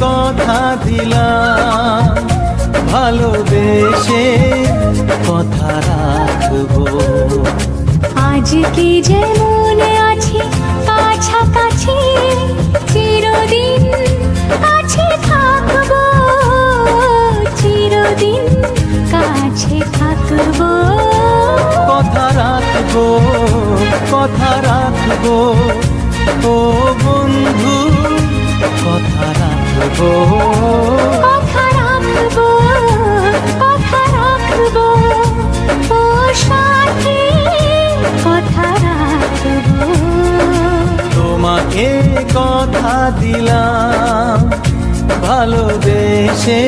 কথা দিলাম, ভালোবেসে কথা রাখবো। আজকে যেমন আছি কাছাকাছি, চিরদিন কাছে থাকবো, চিরদিন কাছে থাকবো। কথা রাখবো, কথা রাখবো, ও বন্ধু কথা রাখবো। কথা রাখবো, কথা রাখবো, ও সাথী কথা রাখবো। তোমাকে কথা দিলাম, ভালোবেসে